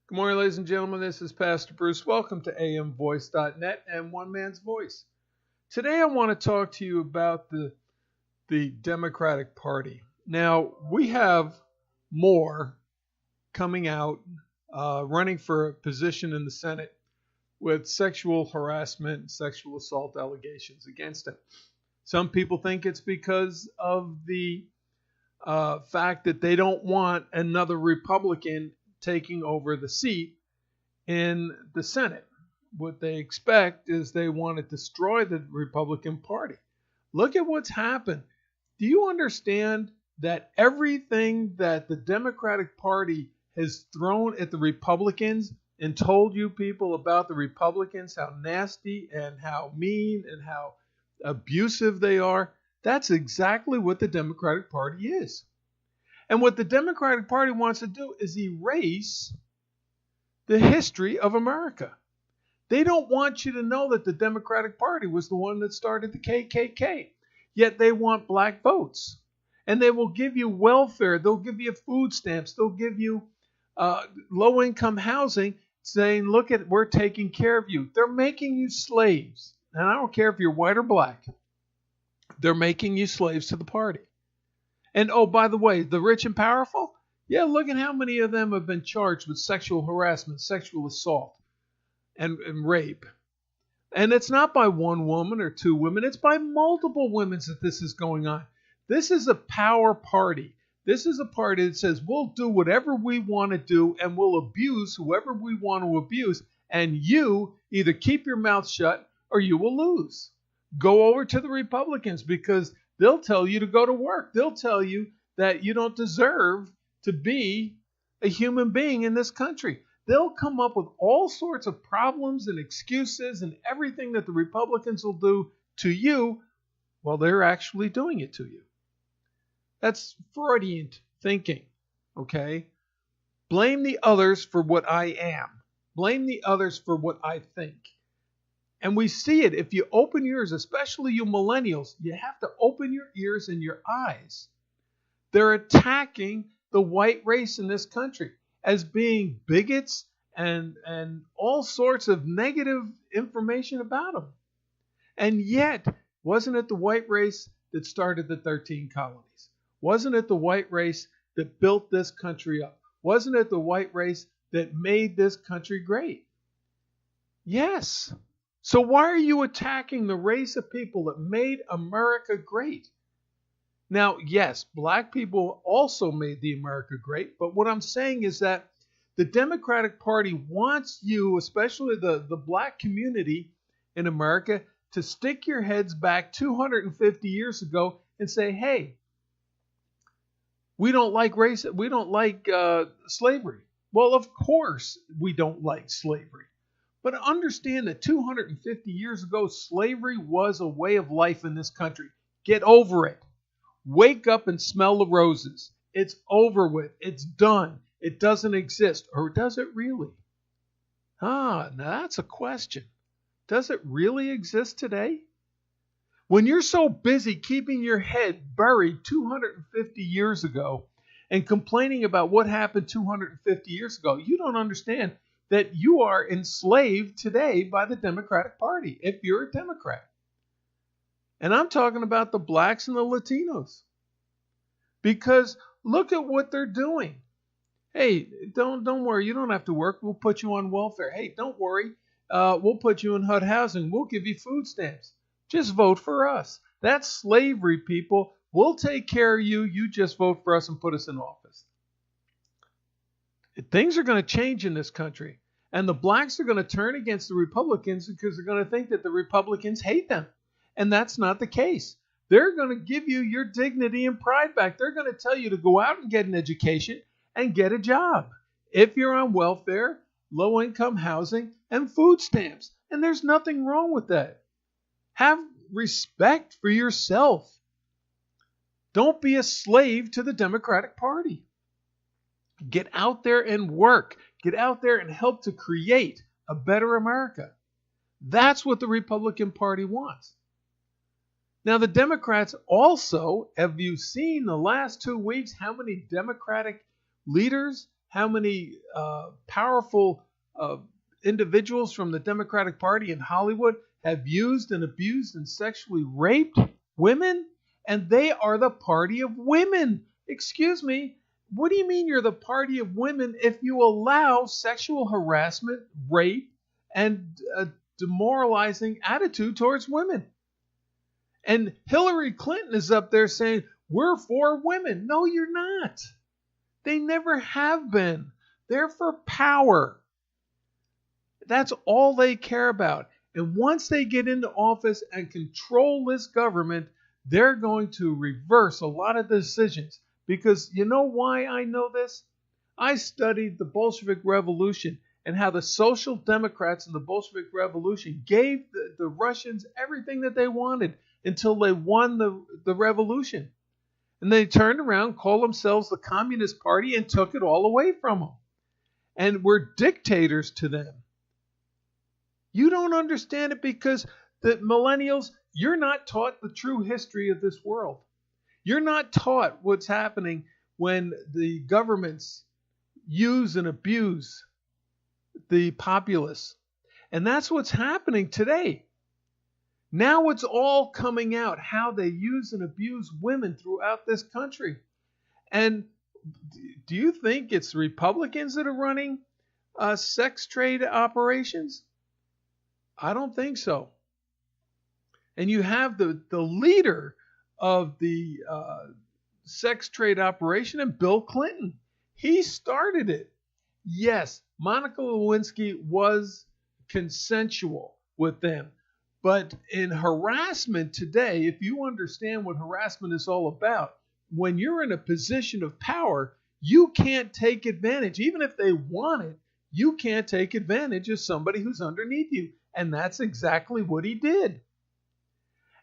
Good morning, ladies and gentlemen. This is Pastor Bruce. Welcome to amvoice.net and One Man's Voice. Today I want to talk to you about the Democratic Party. Now, we have more coming out running for a position in the Senate with sexual harassment, sexual assault allegations against him. Some people think it's because of the fact that they don't want another Republican taking over the seat in the Senate. What they expect is they want to destroy the Republican Party. Look at what's happened. Do you understand that everything that the Democratic Party has thrown at the Republicans and told you people about the Republicans, how nasty and how mean and how abusive they are? That's exactly what the Democratic Party is. And what the Democratic Party wants to do is erase the history of America. They don't want you to know that the Democratic Party was the one that started the KKK. Yet they want black votes. And they will give you welfare. They'll give you food stamps. They'll give you low-income housing, saying, look, we're taking care of you. They're making you slaves. And I don't care if you're white or black. They're making you slaves to the party. And oh, by the way, the rich and powerful, yeah, look at how many of them have been charged with sexual harassment, sexual assault, and rape. And it's not by one woman or two women, it's by multiple women that this is going on. This is a power party. This is a party that says we'll do whatever we want to do and we'll abuse whoever we want to abuse. And you either keep your mouth shut or you will lose. Go over to the Republicans because they'll tell you to go to work. They'll tell you that you don't deserve to be a human being in this country. They'll come up with all sorts of problems and excuses and everything that the Republicans will do to you while they're actually doing it to you. That's Freudian thinking, okay? Blame the others for what I am. Blame the others for what I think. And we see it. If you open your ears, especially you millennials, you have to open your ears and your eyes. They're attacking the white race in this country as being bigots and all sorts of negative information about them. And yet, wasn't it the white race that started the 13 colonies? Wasn't it the white race that built this country up? Wasn't it the white race that made this country great? Yes. So why are you attacking the race of people that made America great? Now, yes, black people also made the America great, but what I'm saying is that the Democratic Party wants you, especially the black community in America, to stick your heads back 250 years ago and say, hey, we don't like slavery. Well, of course we don't like slavery. But understand that 250 years ago, slavery was a way of life in this country. Get over it. Wake up and smell the roses. It's over with. It's done. It doesn't exist. Or does it really? Now that's a question. Does it really exist today? When you're so busy keeping your head buried 250 years ago and complaining about what happened 250 years ago, you don't understand that you are enslaved today by the Democratic Party, if you're a Democrat. And I'm talking about the blacks and the Latinos. Because look at what they're doing. Hey, don't worry, you don't have to work. We'll put you on welfare. Hey, don't worry, we'll put you in HUD housing. We'll give you food stamps. Just vote for us. That's slavery, people. We'll take care of you. You just vote for us and put us in office. Things are going to change in this country. And the blacks are going to turn against the Republicans because they're going to think that the Republicans hate them. And that's not the case. They're going to give you your dignity and pride back. They're going to tell you to go out and get an education and get a job. If you're on welfare, low-income housing, and food stamps. And there's nothing wrong with that. Have respect for yourself. Don't be a slave to the Democratic Party. Get out there and work. Get out there and help to create a better America. That's what the Republican Party wants. Now, the Democrats also, have you seen the last 2 weeks how many Democratic leaders how many powerful individuals from the Democratic Party in Hollywood have used and abused and sexually raped women, and they are the party of women. Excuse me, what do you mean you're the party of women if you allow sexual harassment, rape, and a demoralizing attitude towards women? And Hillary Clinton is up there saying, we're for women. No, you're not. They never have been. They're for power. That's all they care about. And once they get into office and control this government, they're going to reverse a lot of decisions. Because you know why I know this? I studied the Bolshevik Revolution and how the Social Democrats in the Bolshevik Revolution gave the Russians everything that they wanted until they won the revolution. And they turned around, called themselves the Communist Party, and took it all away from them. And were dictators to them. You don't understand it because the millennials, you're not taught the true history of this world. You're not taught what's happening when the governments use and abuse the populace. And that's what's happening today. Now it's all coming out, how they use and abuse women throughout this country. And do you think it's Republicans that are running sex trade operations? I don't think so. And you have the leader of the sex trade operation, and Bill Clinton. He started it. Yes, Monica Lewinsky was consensual with them. But in harassment today, if you understand what harassment is all about, when you're in a position of power, you can't take advantage. Even if they want it, you can't take advantage of somebody who's underneath you. And that's exactly what he did.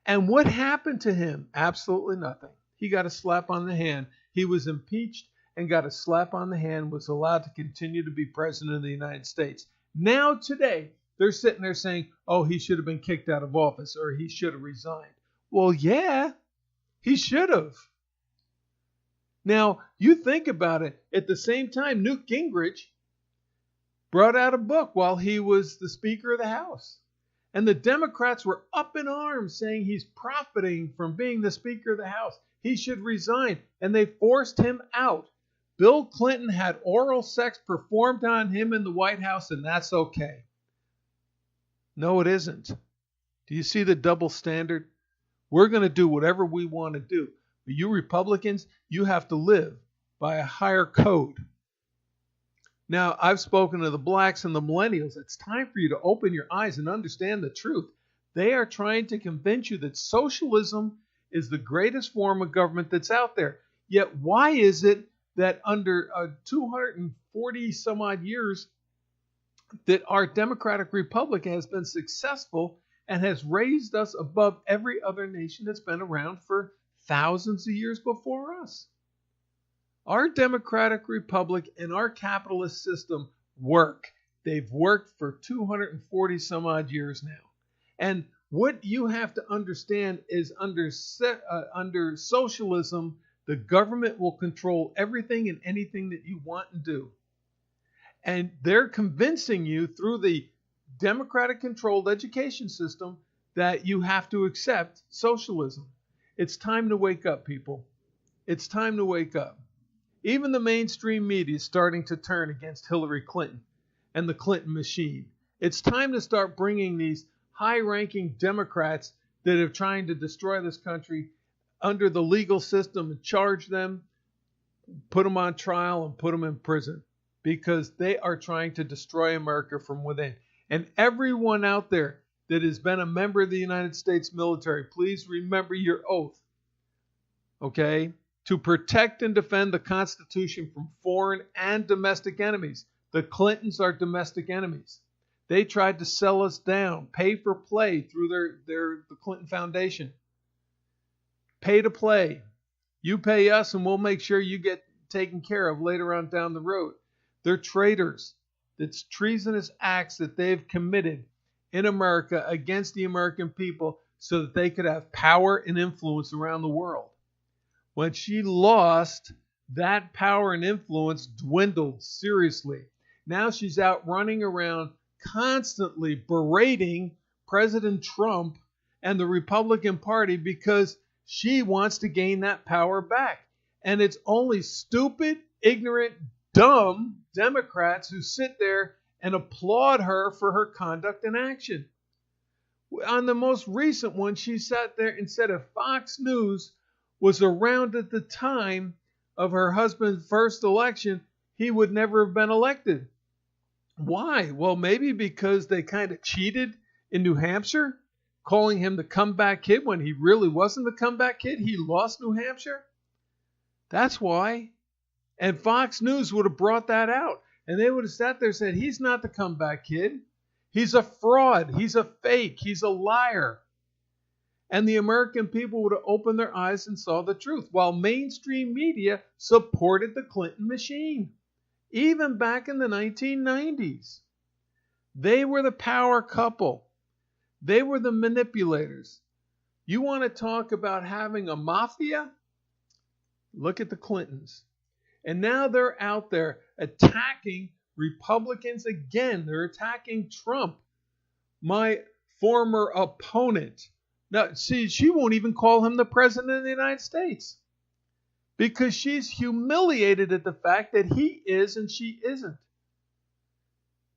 And what happened to him? Absolutely nothing. He got a slap on the hand. He was impeached and got a slap on the hand, was allowed to continue to be president of the United States. Now today, they're sitting there saying, oh, he should have been kicked out of office or he should have resigned. Well, yeah, he should have. Now, you think about it. At the same time, Newt Gingrich brought out a book while he was the Speaker of the House. And the Democrats were up in arms saying he's profiting from being the Speaker of the House. He should resign. And they forced him out. Bill Clinton had oral sex performed on him in the White House, and that's okay. No, it isn't. Do you see the double standard? We're going to do whatever we want to do. But you Republicans, you have to live by a higher code. Now, I've spoken to the blacks and the millennials. It's time for you to open your eyes and understand the truth. They are trying to convince you that socialism is the greatest form of government that's out there. Yet, why is it that under 240 some odd years that our democratic republic has been successful and has raised us above every other nation that's been around for thousands of years before us? Our democratic republic and our capitalist system work. They've worked for 240 some odd years now. And what you have to understand is under socialism, the government will control everything and anything that you want and do. And they're convincing you through the democratic controlled education system that you have to accept socialism. It's time to wake up, people. It's time to wake up. Even the mainstream media is starting to turn against Hillary Clinton and the Clinton machine. It's time to start bringing these high-ranking Democrats that are trying to destroy this country under the legal system and charge them, put them on trial, and put them in prison because they are trying to destroy America from within. And everyone out there that has been a member of the United States military, please remember your oath, okay? To protect and defend the Constitution from foreign and domestic enemies. The Clintons are domestic enemies. They tried to sell us down, pay for play through the Clinton Foundation. Pay to play. You pay us and we'll make sure you get taken care of later on down the road. They're traitors. It's treasonous acts that they've committed in America against the American people so that they could have power and influence around the world. When she lost that power and influence dwindled seriously. Now she's out running around constantly berating President Trump and the Republican Party because she wants to gain that power back. And it's only stupid, ignorant, dumb Democrats who sit there and applaud her for her conduct and action. On the most recent one, she sat there and said if Fox News was around at the time of her husband's first election, he would never have been elected. Why? Well, maybe because they kind of cheated in New Hampshire, calling him the comeback kid when he really wasn't the comeback kid. He lost New Hampshire. That's why. And Fox News would have brought that out. And they would have sat there and said, he's not the comeback kid. He's a fraud. He's a fake. He's a liar. And the American people would have opened their eyes and saw the truth, while mainstream media supported the Clinton machine. Even back in the 1990s. They were the power couple. They were the manipulators. You want to talk about having a mafia? Look at the Clintons. And now they're out there attacking Republicans again. They're attacking Trump, my former opponent. Now, see, she won't even call him the president of the United States because she's humiliated at the fact that he is and she isn't.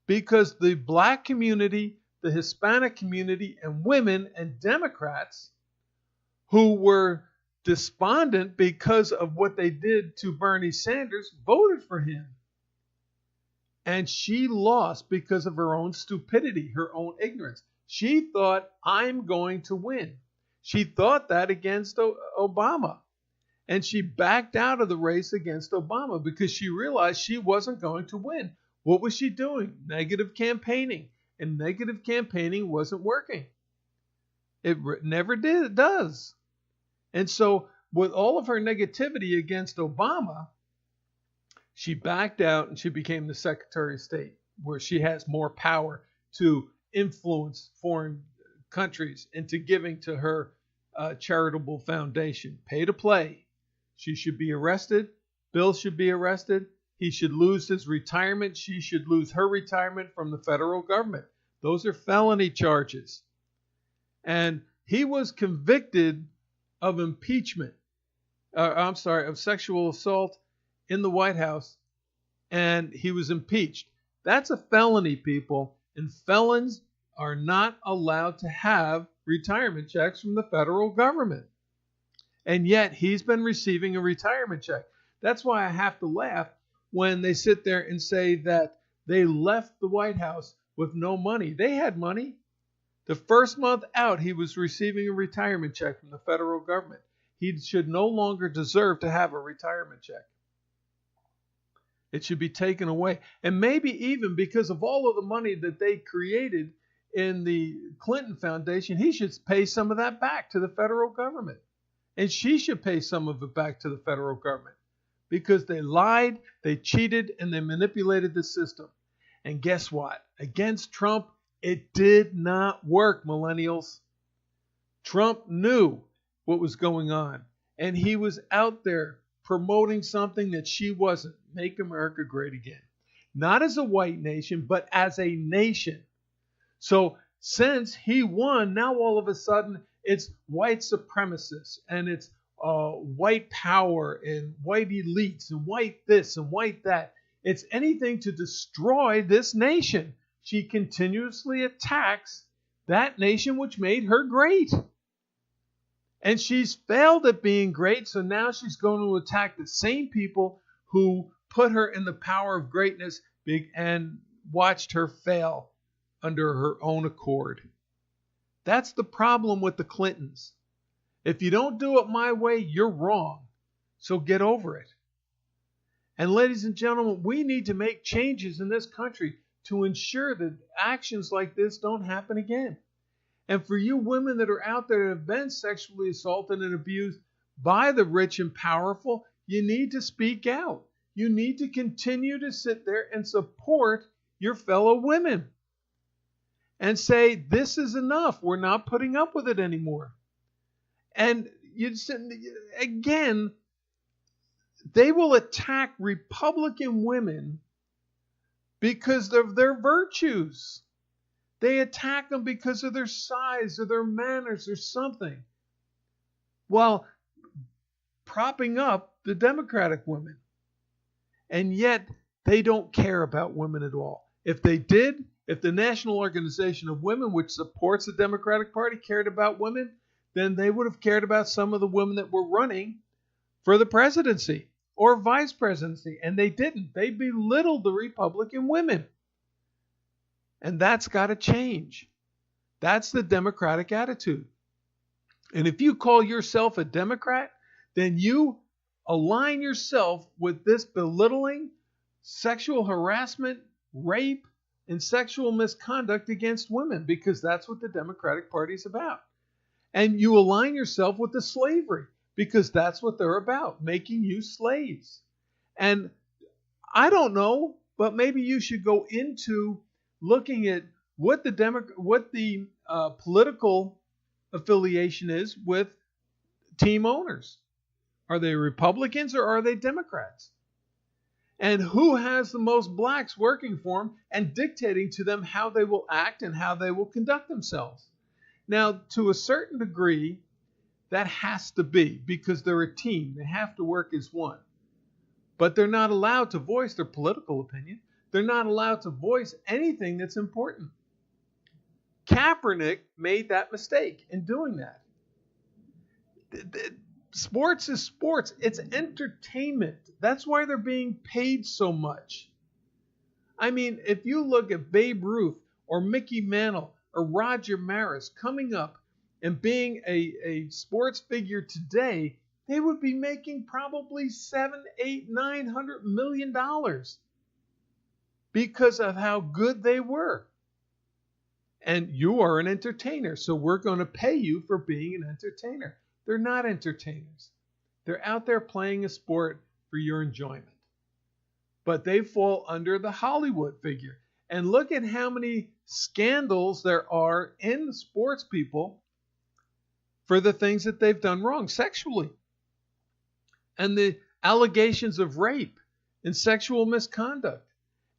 Because the black community, the Hispanic community, and women and Democrats who were despondent because of what they did to Bernie Sanders voted for him. And she lost because of her own stupidity, her own ignorance. She thought, I'm going to win. She thought that against Obama. And she backed out of the race against Obama because she realized she wasn't going to win. What was she doing? Negative campaigning. And negative campaigning wasn't working. It never does. And so with all of her negativity against Obama, she backed out and she became the Secretary of State, where she has more power to influence foreign countries into giving to her charitable foundation. Pay to play. She should be arrested. Bill should be arrested. He should lose his retirement. She should lose her retirement from the federal government. Those are felony charges. And he was convicted of impeachment. Of sexual assault in the White House, and he was impeached. That's a felony, people, and felons are not allowed to have retirement checks from the federal government. And yet he's been receiving a retirement check. That's why I have to laugh when they sit there and say that they left the White House with no money. They had money. The first month out, he was receiving a retirement check from the federal government. He should no longer deserve to have a retirement check. It should be taken away. And maybe even because of all of the money that they created in the Clinton Foundation, he should pay some of that back to the federal government. And she should pay some of it back to the federal government because they lied, they cheated, and they manipulated the system. And guess what? Against Trump, it did not work, millennials. Trump knew what was going on, and he was out there promoting something that she wasn't. Make America great again. Not as a white nation, but as a nation. So since he won, now all of a sudden it's white supremacists and it's white power and white elites and white this and white that. It's anything to destroy this nation. She continuously attacks that nation which made her great. And she's failed at being great, so now she's going to attack the same people who put her in the power of greatness and watched her fail under her own accord. That's the problem with the Clintons. If you don't do it my way, you're wrong. So get over it. And ladies and gentlemen, we need to make changes in this country to ensure that actions like this don't happen again. And for you women that are out there that have been sexually assaulted and abused by the rich and powerful, you need to speak out. You need to continue to sit there and support your fellow women and say, this is enough. We're not putting up with it anymore. And again, they will attack Republican women because of their virtues. They attack them because of their size or their manners or something, while propping up the Democratic women. And yet they don't care about women at all. If they did, if the National Organization of Women, which supports the Democratic Party, cared about women, then they would have cared about some of the women that were running for the presidency or vice presidency, and they didn't. They belittled the Republican women. And that's got to change. That's the Democratic attitude. And if you call yourself a Democrat, then you align yourself with this belittling, sexual harassment, rape, and sexual misconduct against women, because that's what the Democratic Party is about. And you align yourself with the slavery, because that's what they're about, making you slaves. And I don't know, but maybe you should go into looking at what the political affiliation is with team owners. Are they Republicans or are they Democrats? And who has the most blacks working for them and dictating to them how they will act and how they will conduct themselves? Now, to a certain degree, that has to be, because they're a team. They have to work as one. But they're not allowed to voice their political opinion. They're not allowed to voice anything that's important. Kaepernick made that mistake in doing that. Sports is sports. It's entertainment. That's why they're being paid so much. I mean, if you look at Babe Ruth or Mickey Mantle or Roger Maris coming up and being a sports figure today, they would be making probably $700, $800, $900 million because of how good they were. And you are an entertainer, so we're going to pay you for being an entertainer. They're not entertainers. They're out there playing a sport for your enjoyment. But they fall under the Hollywood figure. And look at how many scandals there are in sports people for the things that they've done wrong sexually. And the allegations of rape and sexual misconduct.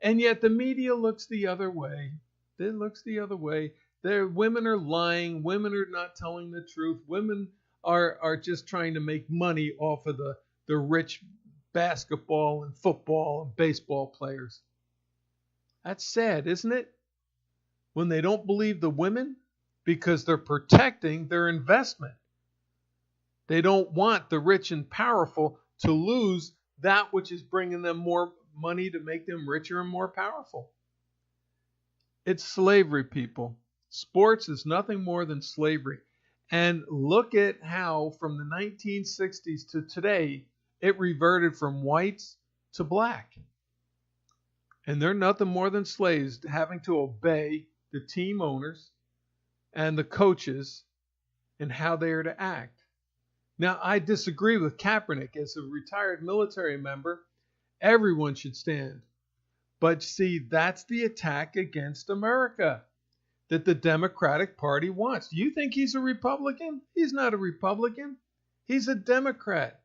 And yet the media looks the other way. It looks the other way. Women are lying. Women are not telling the truth. Women are just trying to make money off of the rich basketball and football and baseball players. That's sad, isn't it? When they don't believe the women because they're protecting their investment. They don't want the rich and powerful to lose that which is bringing them more money to make them richer and more powerful. It's slavery, people. Sports is nothing more than slavery. And look at how from the 1960s to today, it reverted from whites to black. And they're nothing more than slaves, having to obey the team owners and the coaches and how they are to act. Now, I disagree with Kaepernick. As a retired military member, everyone should stand. But see, that's the attack against America that the Democratic Party wants. Do you think he's a Republican? He's not a Republican. He's a Democrat.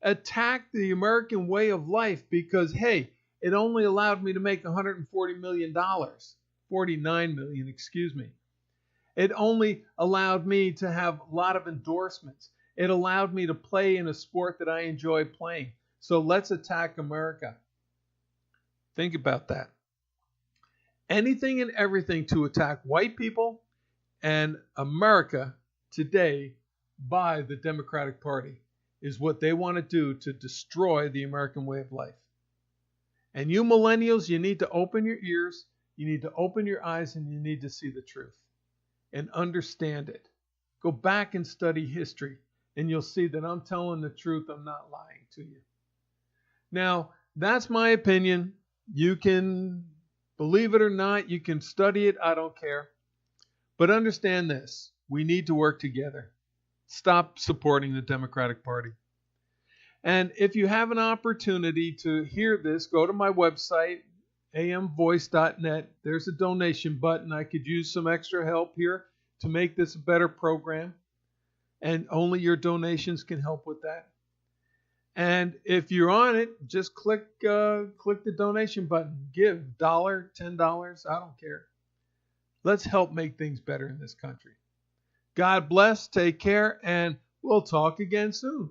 Attack the American way of life because, hey, it only allowed me to make $140 million. $49 million, excuse me. It only allowed me to have a lot of endorsements. It allowed me to play in a sport that I enjoy playing. So let's attack America. Think about that. Anything and everything to attack white people and America today by the Democratic Party is what they want to do to destroy the American way of life. And you millennials, you need to open your ears, you need to open your eyes, and you need to see the truth and understand it. Go back and study history, and you'll see that I'm telling the truth. I'm not lying to you. Now, that's my opinion. You can believe it or not. You can study it. I don't care. But understand this. We need to work together. Stop supporting the Democratic Party. And if you have an opportunity to hear this, go to my website, amvoice.net. There's a donation button. I could use some extra help here to make this a better program. And only your donations can help with that. And if you're on it, just click the donation button. Give $1, $10, I don't care. Let's help make things better in this country. God bless, take care, and we'll talk again soon.